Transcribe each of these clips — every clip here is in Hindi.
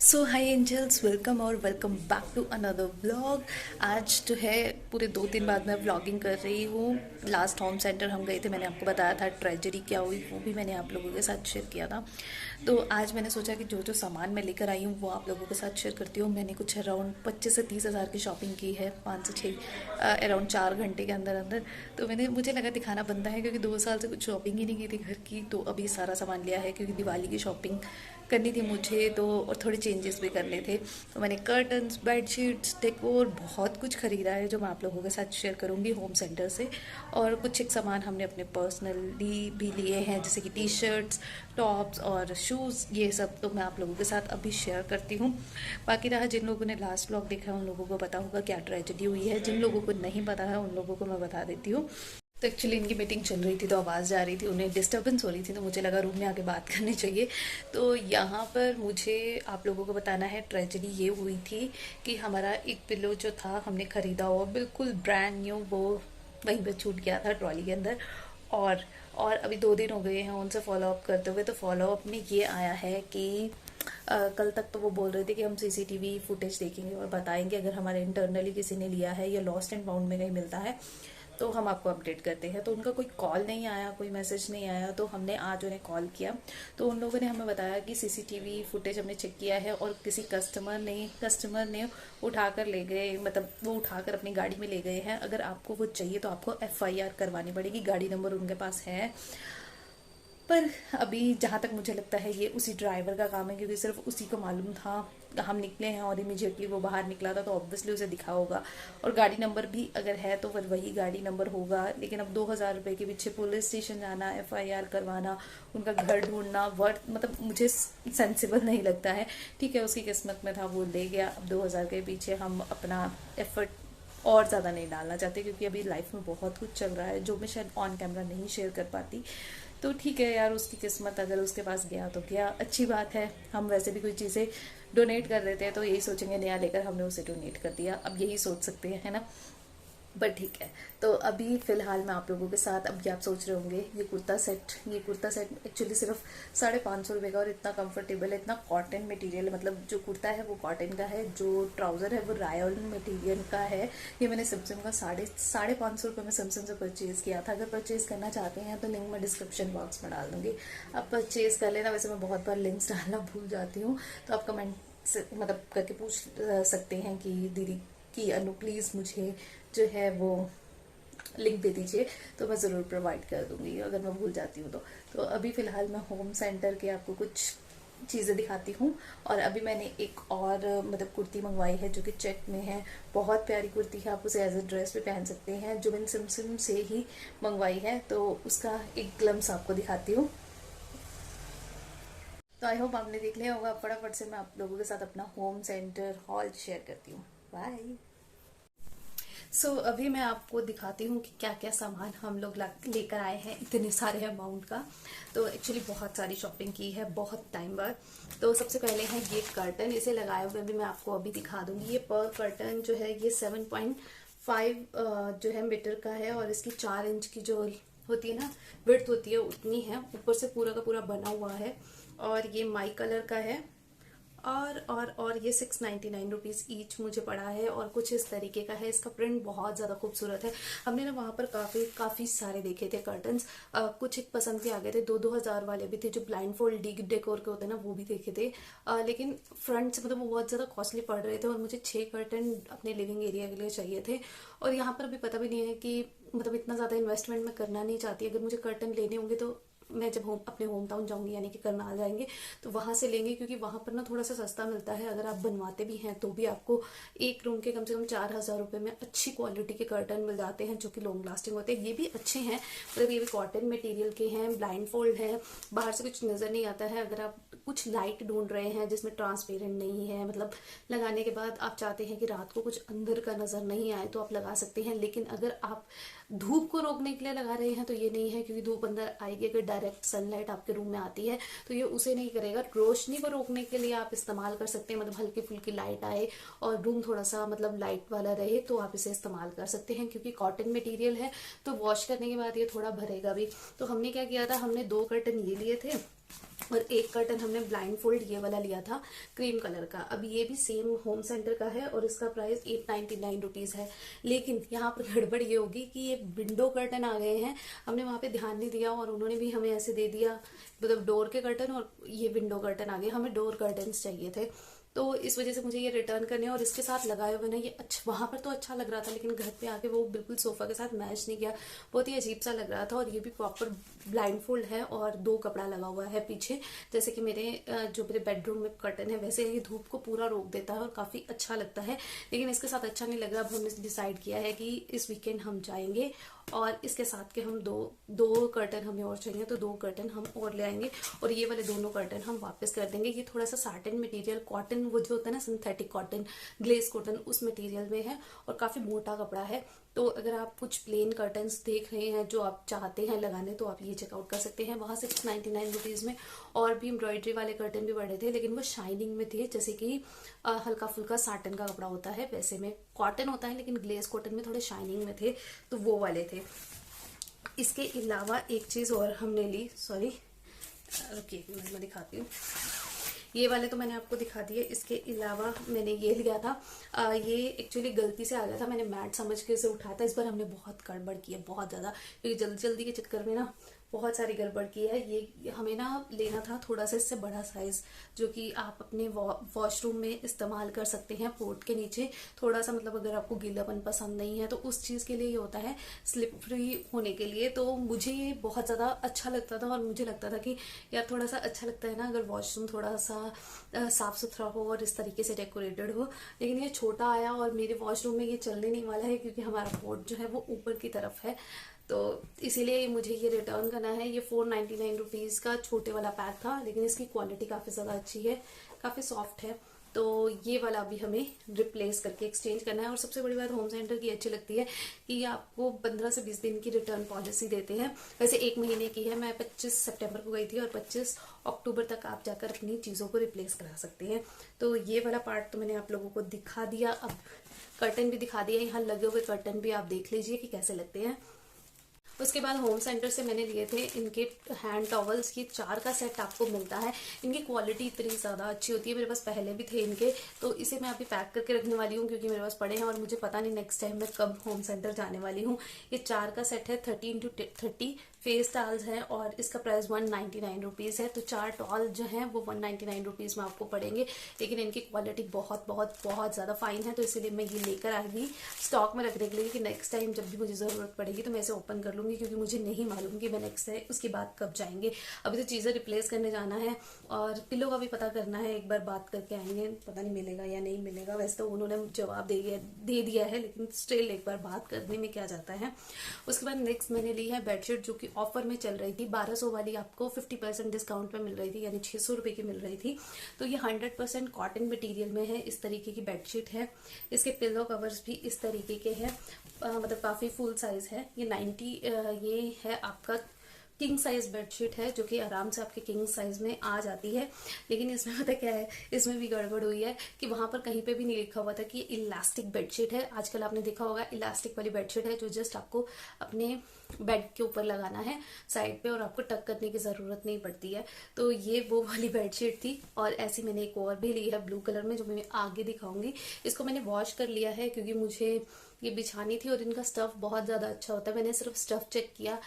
सो हाई एंजल्स, वेलकम और welcome back to another vlog. आज जो है पूरे 2 दिन बाद मैं व्लॉगिंग कर रही हूँ। लास्ट होम सेंटर हम गए थे, मैंने आपको बताया था ट्रेजेडी क्या हुई, वो भी मैंने आप लोगों के साथ शेयर किया था। तो आज मैंने सोचा कि जो जो सामान मैं लेकर आई हूँ वो आप लोगों के साथ शेयर करती हूँ। मैंने कुछ अराउंड 25 से 30 हज़ार की शॉपिंग की है, 5 से 6 अराउंड 4 घंटे के अंदर अंदर। तो मुझे लगा दिखाना बनता है, क्योंकि 2 साल से कुछ शॉपिंग ही नहीं की थी घर की। तो अभी सारा सामान लिया है क्योंकि दिवाली की शॉपिंग करनी थी मुझे, तो और थोड़े चेंजेस भी करने थे। तो मैंने कर्टन्स, बेडशीट्स, डेकोर बहुत कुछ खरीदा है जो मैं आप लोगों के साथ शेयर करूंगी होम सेंटर से। और कुछ एक सामान हमने अपने पर्सनली भी लिए हैं, जैसे कि टी शर्ट्स, टॉप्स और शूज़, ये सब तो मैं आप लोगों के साथ अभी शेयर करती हूँ। बाकी रहा, जिन लोगों ने लास्ट व्लॉग देखा है उन लोगों को पता होगा क्या ट्रेजेडी हुई है। जिन लोगों को नहीं पता है उन लोगों को मैं बता देती हूँ। तो एक्चुअली इनकी मीटिंग चल रही थी तो आवाज़ जा रही थी, उन्हें डिस्टर्बेंस हो रही थी, तो मुझे लगा रूम में आके बात करनी चाहिए। तो यहाँ पर मुझे आप लोगों को बताना है, ट्रेजेडी ये हुई थी कि हमारा एक पिलो जो था हमने ख़रीदा हुआ बिल्कुल ब्रांड न्यू, वो वहीं पर छूट गया था ट्रॉली के अंदर। और अभी 2 दिन हो गए हैं उनसे फॉलो अप करते हुए। तो फॉलो अप में ये आया है कि कल तक तो वो बोल रहे थे कि हम सीसीटीवी फुटेज देखेंगे और बताएंगे, अगर हमारे इंटरनली किसी ने लिया है या लॉस्ट एंड फाउंड में कहीं मिलता है तो हम आपको अपडेट करते हैं। तो उनका कोई कॉल नहीं आया, कोई मैसेज नहीं आया। तो हमने आज उन्हें कॉल किया, तो उन लोगों ने हमें बताया कि सीसीटीवी फुटेज हमने चेक किया है और किसी कस्टमर ने उठाकर ले गए, मतलब वो उठाकर अपनी गाड़ी में ले गए हैं। अगर आपको वो चाहिए तो आपको एफआईआर करवानी पड़ेगी, गाड़ी नंबर उनके पास है। पर अभी जहाँ तक मुझे लगता है ये उसी ड्राइवर का काम है, क्योंकि सिर्फ उसी को मालूम था। हम निकले हैं और इमीडिएटली वो बाहर निकला था, तो ऑब्वियसली उसे दिखा होगा। और गाड़ी नंबर भी अगर है तो फिर वही गाड़ी नंबर होगा। लेकिन अब 2,000 रुपये के पीछे पुलिस स्टेशन जाना, एफआईआर करवाना, उनका घर ढूंढना, वर्थ मतलब मुझे सेंसिबल नहीं लगता है। ठीक है, उसकी किस्मत में था, वो ले गया। अब 2,000 के पीछे हम अपना एफर्ट और ज़्यादा नहीं डालना चाहते, क्योंकि अभी लाइफ में बहुत कुछ चल रहा है जो मैं शायद ऑन कैमरा नहीं शेयर कर पाती। तो ठीक है यार, उसकी किस्मत, अगर उसके पास गया तो गया, अच्छी बात है। हम वैसे भी कोई चीज़ें डोनेट कर देते हैं तो यही सोचेंगे नया लेकर हमने उसे डोनेट कर दिया, अब यही सोच सकते हैं, है ना। बट ठीक है। तो अभी फ़िलहाल मैं आप लोगों के साथ, अब आप सोच रहे होंगे ये कुर्ता सेट एक्चुअली सिर्फ 550 रुपये का, और इतना कंफर्टेबल है, इतना कॉटन मटेरियल है। मतलब जो कुर्ता है वो कॉटन का है, जो ट्राउज़र है वो रायन मटेरियल का है। ये मैंने सैमसंग का साढ़े 500 रुपये में सैमसंग से परचेज़ किया था। अगर परचेज़ करना चाहते हैं तो लिंक मैं डिस्क्रिप्शन बॉक्स में डाल दूँगी, आप परचेज़ कर लेना। वैसे मैं बहुत बार लिंक्स डालना भूल जाती हूँ, तो आप कमेंट से मतलब करके पूछ सकते हैं कि दीदी कि अनु प्लीज़ मुझे जो है वो लिंक दे दीजिए, तो मैं ज़रूर प्रोवाइड कर दूंगी अगर मैं भूल जाती हूँ तो अभी फ़िलहाल मैं होम सेंटर के आपको कुछ चीज़ें दिखाती हूँ। और अभी मैंने एक और मतलब कुर्ती मंगवाई है जो कि चेक में है, बहुत प्यारी कुर्ती है, आप उसे एज ए ड्रेस भी पहन सकते हैं, जो मैंने सिमसिम से ही मंगवाई है। तो उसका एक ग्लम्स आपको दिखाती हूँ। तो आई होप आपने देख लिया होगा। फटाफट से मैं आप लोगों के साथ अपना होम सेंटर हॉल शेयर करती हूँ। बाय। अभी मैं आपको दिखाती हूँ कि क्या क्या सामान हम लोग लेकर आए हैं इतने सारे अमाउंट का। तो एक्चुअली बहुत सारी शॉपिंग की है बहुत टाइम बाद। तो सबसे पहले है ये कर्टन, इसे लगाए हुए भी मैं आपको अभी दिखा दूंगी। ये पर कर्टन जो है ये 7.5 जो है मीटर का है, और इसकी 4 इंच की जो होती है ना विड्थ होती है उतनी है। ऊपर से पूरा का पूरा बना हुआ है, और ये माई कलर का है। और ये 699 रुपीज़ ईच मुझे पड़ा है, और कुछ इस तरीके का है। इसका प्रिंट बहुत ज़्यादा खूबसूरत है। हमने ना वहाँ पर काफ़ी सारे देखे थे कर्टन्स, कुछ एक पसंद के आ गए थे। 2-2 हज़ार वाले भी थे, जो ब्लाइंड फोल्ड डी डेकोर के होते हैं ना, वो भी देखे थे। लेकिन फ्रंट से मतलब वो बहुत ज़्यादा कॉस्टली पड़ रहे थे, और मुझे 6 कर्टन अपने लिविंग एरिया के लिए चाहिए थे। और यहाँ पर अभी पता भी नहीं है कि मतलब इतना ज़्यादा इन्वेस्टमेंट मैं करना नहीं चाहती। अगर मुझे कर्टन लेने होंगे तो मैं जब अपने होम टाउन जाऊंगी, यानी कि करनाल जाएंगे, तो वहां से लेंगे, क्योंकि वहां पर ना थोड़ा सा सस्ता मिलता है। अगर आप बनवाते भी हैं तो भी आपको एक रूम के कम से कम 4,000 रुपये में अच्छी क्वालिटी के कर्टन मिल जाते हैं, जो कि लॉन्ग लास्टिंग होते हैं। ये भी अच्छे हैं, मतलब ये भी कॉटन मटेरियल के हैं, ब्लाइंड फोल्ड है, बाहर से कुछ नजर नहीं आता है। अगर आप कुछ लाइट ढूंढ रहे हैं जिसमें ट्रांसपेरेंट नहीं है, मतलब लगाने के बाद आप चाहते हैं कि रात को कुछ अंदर का नजर नहीं आए, तो आप लगा सकते हैं। लेकिन अगर आप धूप को रोकने के लिए लगा रहे हैं तो ये नहीं है, क्योंकि धूप अंदर आएगी, अगर डायरेक्ट सनलाइट आपके रूम में आती है तो ये उसे नहीं करेगा। रोशनी को रोकने के लिए आप इस्तेमाल कर सकते हैं, मतलब हल्की फुल्की लाइट आए और रूम थोड़ा सा मतलब लाइट वाला रहे, तो आप इसे इस्तेमाल कर सकते हैं। क्योंकि कॉटन मटेरियल है तो वॉश करने के बाद ये थोड़ा भरेगा भी। तो हमने क्या किया था, हमने 2 कर्टन ये लिए थे, और एक कर्टन हमने ब्लाइंड फोल्ड ये वाला लिया था क्रीम कलर का। अब ये भी सेम होम सेंटर का है और इसका प्राइस 899 रुपीज़ है। लेकिन यहाँ पर गड़बड़ ये होगी कि ये विंडो कर्टन आ गए हैं, हमने वहाँ पे ध्यान नहीं दिया और उन्होंने भी हमें ऐसे दे दिया, मतलब डोर के कर्टन, और ये विंडो कर्टन आ गए। हमें डोर कर्टन चाहिए थे, तो इस वजह से मुझे ये रिटर्न करने, और इसके साथ लगाए हुए ना ये अच्छा, वहां पर तो अच्छा लग रहा था लेकिन घर पे आके वो बिल्कुल सोफा के साथ मैच नहीं किया, बहुत ही अजीब सा लग रहा था। और ये भी प्रॉपर ब्लाइंड फोल्ड है और 2 कपड़ा लगा हुआ है पीछे, जैसे कि जो मेरे बेडरूम में कर्टन है वैसे ये धूप को पूरा रोक देता है और काफी अच्छा लगता है। लेकिन इसके साथ अच्छा नहीं लग रहा। अब हमने डिसाइड किया है कि इस वीकेंड हम जाएंगे और इसके साथ के हम दो कर्टन हमें और चाहिए, तो 2 कर्टन हम और ले आएंगे और ये वाले दोनों कर्टन हम वापस कर देंगे। ये थोड़ा सा साटन मटेरियल, कॉटन वो जो होता है ना सिंथेटिक कॉटन, ग्लेस कॉटन, उस मटेरियल में है और काफी मोटा कपड़ा है। तो अगर आप कुछ प्लेन कर्टन्स देख रहे हैं जो आप चाहते हैं लगाने, तो आप ये चेकआउट कर सकते हैं। वहां 699 रुपीज में और भी एम्ब्रॉयडरी वाले कर्टन भी बड़े थे, लेकिन वो शाइनिंग में थे, जैसे कि हल्का फुल्का साटन का कपड़ा होता है वैसे में कॉटन होता है, लेकिन ग्लेस कॉटन में थोड़े शाइनिंग में थे, तो वो वाले थे। इसके अलावा एक चीज और हमने ली, सॉरी रुकिए एक मिनट में दिखाती हूँ। ये वाले तो मैंने आपको दिखा दिए। इसके अलावा मैंने ये लिया था, ये एक्चुअली गलती से आ गया था, मैंने मैट समझ के इसे उठाया था। इस बार हमने बहुत गड़बड़ की है, बहुत ज्यादा, क्योंकि जल्दी जल्दी के चक्कर में ना बहुत सारी गड़बड़ की है। ये हमें ना लेना था थोड़ा सा इससे बड़ा साइज, जो कि आप अपने वॉशरूम में इस्तेमाल कर सकते हैं पोर्ट के नीचे। थोड़ा सा मतलब अगर आपको गीलापन पसंद नहीं है तो उस चीज के लिए ये होता है, स्लिप फ्री होने के लिए। तो मुझे ये बहुत ज्यादा अच्छा लगता था और मुझे लगता था कि यार थोड़ा सा अच्छा लगता है ना अगर वॉशरूम थोड़ा सा साफ सुथरा हो और इस तरीके से डेकोरेटेड हो। लेकिन ये छोटा आया और मेरे वॉशरूम में ये चलने नहीं वाला है, क्योंकि हमारा पोर्ट जो है वो ऊपर की तरफ है, तो इसीलिए मुझे ये रिटर्न करना है। ये 499 रुपीज का छोटे वाला पैक था, लेकिन इसकी क्वालिटी काफी ज्यादा अच्छी है, काफी सॉफ्ट है। तो ये वाला भी हमें रिप्लेस करके एक्सचेंज करना है। और सबसे बड़ी बात होम सेंटर की अच्छी लगती है कि ये आपको 15 से 20 दिन की रिटर्न पॉलिसी देते हैं। वैसे 1 महीने की है, मैं 25 सितंबर को गई थी और 25 अक्टूबर तक आप जाकर अपनी चीजों को रिप्लेस करा सकते हैं। तो ये वाला पार्ट तो मैंने आप लोगों को दिखा दिया। अब कर्टन भी दिखा दिया, यहाँ लगे हुए कर्टन भी आप देख लीजिए कि कैसे लगते हैं। उसके बाद होम सेंटर से मैंने लिए थे इनके हैंड टॉवल्स, ये 4 का सेट आपको मिलता है। इनकी क्वालिटी इतनी ज़्यादा अच्छी होती है, मेरे पास पहले भी थे इनके, तो इसे मैं अभी पैक करके रखने वाली हूँ क्योंकि मेरे पास पड़े हैं और मुझे पता नहीं नेक्स्ट टाइम मैं कब होम सेंटर जाने वाली हूँ। ये 4 का सेट है, 13x30 फेस टॉवल्स है और इसका प्राइस 199 रुपीज़ है। तो 4 टॉवल जो है वो 199 रुपीज़ में आपको पड़ेंगे, लेकिन इनकी क्वालिटी बहुत बहुत बहुत ज़्यादा फाइन है। तो इसीलिए मैं ये लेकर आएगी स्टॉक में रखने के लिए कि नेक्स्ट टाइम जब भी मुझे ज़रूरत पड़ेगी तो मैं इसे ओपन कर लूँगी, क्योंकि मुझे नहीं मालूम कि मैं नेक्स्ट है उसके बाद कब जाएंगे। अभी तो चीज़ें रिप्लेस करने जाना है और पिलो का भी पता करना है, एक बार बात करके आएंगे, पता नहीं मिलेगा या नहीं मिलेगा। वैसे तो उन्होंने जवाब दे दिया है, लेकिन स्टिल एक बार बात करने में क्या जाता है। उसके बाद नेक्स्ट मैंने ली है बेडशीट, जो कि ऑफर में चल रही थी। 1200 वाली आपको 50% डिस्काउंट पे मिल रही थी, यानी 600 रुपए की मिल रही थी। तो ये 100% कॉटन मटेरियल में है, इस तरीके की बेडशीट है। इसके पिलो कवर्स भी इस तरीके के हैं, मतलब काफी फुल साइज है। ये 90 ये है आपका किंग साइज बेडशीट है, जो कि आराम से आपके किंग साइज में आ जाती है। लेकिन इसमें पता क्या है, इसमें भी गड़बड़ हुई है कि वहां पर कहीं पे भी नहीं लिखा हुआ था कि इलास्टिक बेडशीट है। आजकल आपने देखा होगा इलास्टिक वाली बेडशीट है जो जस्ट आपको अपने बेड के ऊपर लगाना है साइड पे और आपको टक करने की जरूरत नहीं पड़ती है। तो ये वो वाली बेडशीट थी। और ऐसी मैंने एक और भी ली है ब्लू कलर में, जो मैं आगे दिखाऊंगी। इसको मैंने वॉश कर लिया है क्योंकि मुझे ये बिछानी थी और इनका स्टफ बहुत ज्यादा अच्छा होता है। मैंने सिर्फ स्टफ चेक किया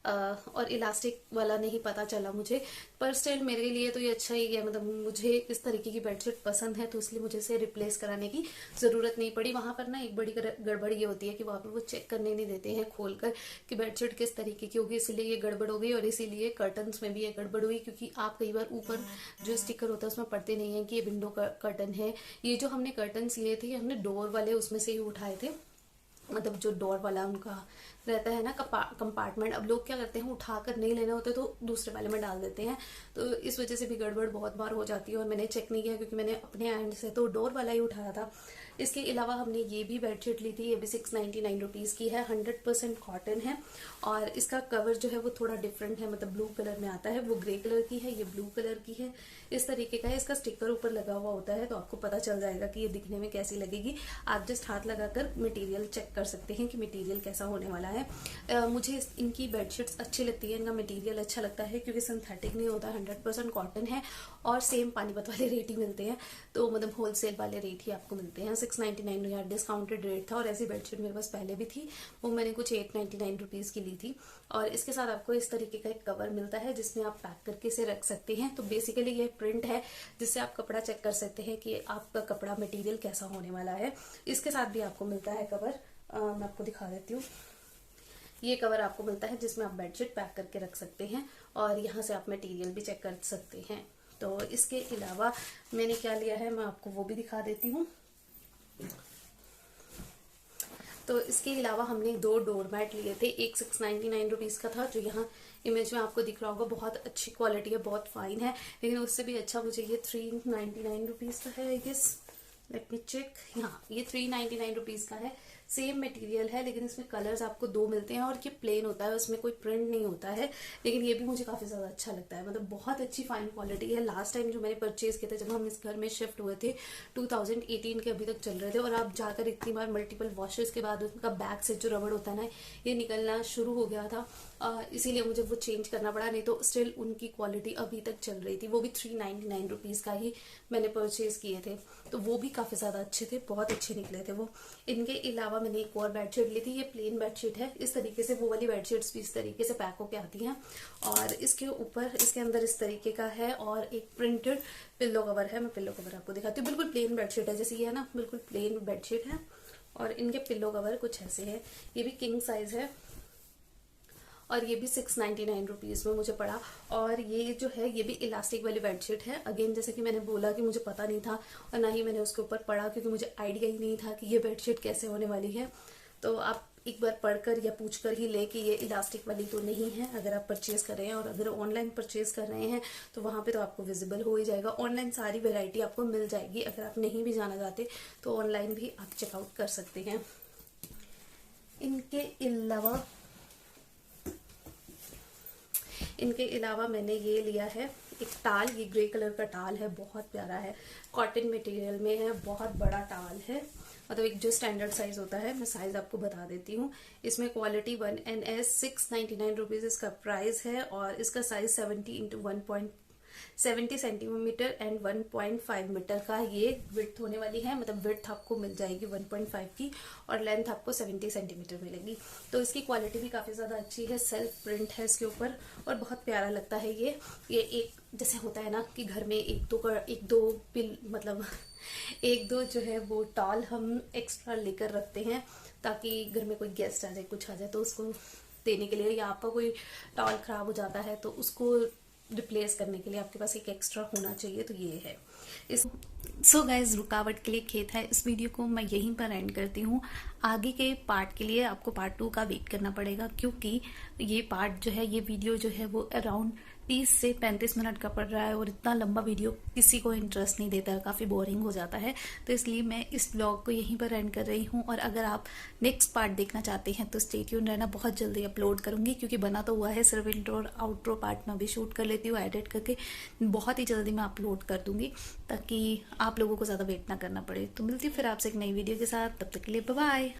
और इलास्टिक वाला नहीं पता चला मुझे, पर स्टिल मेरे लिए तो ये अच्छा ही है। मतलब मुझे इस तरीके की बेडशीट पसंद है, तो इसलिए मुझे इसे रिप्लेस कराने की जरूरत नहीं पड़ी। वहां पर ना एक बड़ी गड़बड़ ये होती है कि वहां पर वो चेक करने नहीं देते हैं खोलकर कि बेडशीट किस तरीके की होगी, इसीलिए ये गड़बड़ हो गई। और इसीलिए कर्टन्स में भी ये गड़बड़ हुई, क्योंकि आप कई बार ऊपर जो स्टिकर होता है उसमें पढ़ते नहीं है कि ये विंडो कर्टन है। ये जो हमने कर्टन्स लिए थे हमने डोर वाले उसमें से ही उठाए थे, मतलब जो डोर वाला उनका रहता है ना कंपार्टमेंट। अब लोग क्या करते हैं, उठाकर नहीं लेने होते तो दूसरे वाले में डाल देते हैं, तो इस वजह से भी गड़बड़ बहुत बार हो जाती है। और मैंने चेक नहीं किया क्योंकि मैंने अपने एंड से तो डोर वाला ही उठाया था। इसके अलावा हमने ये भी बेडशीट ली थी, ये भी 699 रुपीज की है, 100% कॉटन है। और इसका कवर जो है वो थोड़ा डिफरेंट है, मतलब ब्लू कलर में आता है, वो ग्रे कलर की है, ये ब्लू कलर की है, इस तरीके का है। इसका स्टिकर ऊपर लगा हुआ होता है, तो आपको पता चल जाएगा कि ये दिखने में कैसी लगेगी। आप जस्ट हाथ लगाकर मटेरियल चेक कर सकते हैं कि मटेरियल कैसा होने वाला है। है। मुझे इनकी बेडशीट्स अच्छी लगती है, इनका मटेरियल अच्छा लगता है क्योंकि सिंथेटिक नहीं होता, 100% कॉटन है और सेम पानीपत वाले रेट ही मिलते हैं। तो मतलब होलसेल वाले रेट ही आपको मिलते हैं। 699 या डिस्काउंटेड रेट था और ऐसी बेडशीट मेरे पास पहले भी थी, वो मैंने कुछ 899 रुपीज़ की ली थी। और इसके साथ आपको इस तरीके का एक कवर मिलता है जिसमें आप पैक करके इसे रख सकते हैं। तो बेसिकली ये प्रिंट है जिससे आप कपड़ा चेक कर सकते हैं कि आपका कपड़ा मटेरियल कैसा होने वाला है। इसके साथ भी आपको मिलता है कवर, मैं आपको दिखा देती हूँ। ये कवर आपको मिलता है जिसमें आप बेडशीट पैक करके रख सकते हैं और यहाँ से आप मटेरियल भी चेक कर सकते हैं। तो इसके अलावा मैंने क्या लिया है मैं आपको वो भी दिखा देती हूँ। तो इसके अलावा हमने 2 डोरमैट लिए थे। एक 699 रुपीज़ का था जो यहाँ इमेज में आपको दिख रहा होगा, बहुत अच्छी क्वालिटी है, बहुत फाइन है। लेकिन उससे भी अच्छा मुझे ये 399 रुपीज़ का है, I guess, let me check. हाँ, ये 399 रुपीज़ का है। सेम मटेरियल है लेकिन इसमें कलर्स आपको 2 मिलते हैं और ये प्लेन होता है, उसमें कोई प्रिंट नहीं होता है। लेकिन ये भी मुझे काफ़ी ज़्यादा अच्छा लगता है, मतलब बहुत अच्छी फाइन क्वालिटी है। लास्ट टाइम जो मैंने परचेज किया था जब हम इस घर में शिफ्ट हुए थे 2018 के, अभी तक चल रहे थे। और आप जाकर इतनी बार मल्टीपल वॉशेस के बाद उनका बैक से जो रबड़ होता है ना, ये निकलना शुरू हो गया था, इसीलिए मुझे वो चेंज करना पड़ा। नहीं तो स्टिल उनकी क्वालिटी अभी तक चल रही थी। वो भी 399 रुपीज़ का ही मैंने परचेज किए थे, तो वो भी काफ़ी ज़्यादा अच्छे थे, बहुत अच्छे निकले थे वो। इनके अलावा मैंने एक और बेडशीट ली थी, ये प्लेन बेडशीट है। इस तरीके से वो वाली बेडशीट्स भी इस तरीके से पैक होके आती हैं और इसके ऊपर इसके अंदर इस तरीके का है और एक प्रिंटेड पिल्लो कवर है। मैं पिल्लो कवर आपको दिखाती हूँ। बिल्कुल प्लेन बेडशीट है, जैसे ये है ना, बिल्कुल प्लेन बेडशीट है और इनके पिल्लो कवर कुछ ऐसे है। ये भी किंग साइज है और ये भी 699 रुपीज़ में मुझे पड़ा। और ये जो है ये भी इलास्टिक वाली बेडशीट है। अगेन जैसे कि मैंने बोला कि मुझे पता नहीं था और ना ही मैंने उसके ऊपर पढ़ा क्योंकि मुझे आइडिया ही नहीं था कि ये बेडशीट कैसे होने वाली है। तो आप एक बार पढ़कर या पूछकर ही ले कि ये इलास्टिक वाली तो नहीं है अगर आप परचेज कर रहे हैं। और अगर ऑनलाइन परचेज कर रहे हैं तो वहाँ पे तो आपको विजिबल हो ही जाएगा। ऑनलाइन सारी वैरायटी आपको मिल जाएगी। अगर आप नहीं भी जाना चाहते तो ऑनलाइन भी आप चेकआउट कर सकते हैं। इनके अलावा मैंने ये लिया है एक टाल। ये ग्रे कलर का टाल है, बहुत प्यारा है, कॉटन मटेरियल में है, बहुत बड़ा टाल है, मतलब एक जो स्टैंडर्ड साइज होता है। मैं साइज आपको बता देती हूँ। इसमें क्वालिटी 1NS 699 रुपीज़ इसका प्राइस है और इसका साइज 70 सेंटीमीटर एंड 1.5 मीटर का ये विड्थ होने वाली है। मतलब विड्थ आपको मिल जाएगी 1.5 की और लेंथ आपको 70 सेंटीमीटर मिलेगी। तो इसकी क्वालिटी भी काफ़ी ज़्यादा अच्छी है, सेल्फ प्रिंट है इसके ऊपर और बहुत प्यारा लगता है ये एक जैसे होता है ना कि घर में एक दो जो है वो टॉल हम एक्स्ट्रा लेकर रखते हैं ताकि घर में कोई गेस्ट आ जाए, कुछ आ जाए तो उसको देने के लिए, या आपका कोई टॉल खराब हो जाता है तो उसको रिप्लेस करने के लिए आपके पास एक एक्स्ट्रा होना चाहिए। तो ये है सो गाइज, रुकावट के लिए खेत है। इस वीडियो को मैं यहीं पर एंड करती हूँ। आगे के पार्ट के लिए आपको पार्ट 2 का वेट करना पड़ेगा क्योंकि ये पार्ट जो है, ये वीडियो जो है वो अराउंड 30 से 35 मिनट का पड़ रहा है और इतना लंबा वीडियो किसी को इंटरेस्ट नहीं देता है, काफ़ी बोरिंग हो जाता है। तो इसलिए मैं इस ब्लॉग को यहीं पर एंड कर रही हूँ। और अगर आप नेक्स्ट पार्ट देखना चाहते हैं तो स्टे ट्यून रहना, बहुत जल्दी अपलोड करूँगी क्योंकि बना तो हुआ है, सिर्फ इंट्रो और आउट्रो पार्ट मैं भी शूट कर लेती हूँ एडिट करके, बहुत ही जल्दी मैं अपलोड कर दूँगी ताकि आप लोगों को ज़्यादा वेट ना करना पड़े। तो मिलती हूँ फिर आपसे एक नई वीडियो के साथ, तब तक के लिए बाय बाय।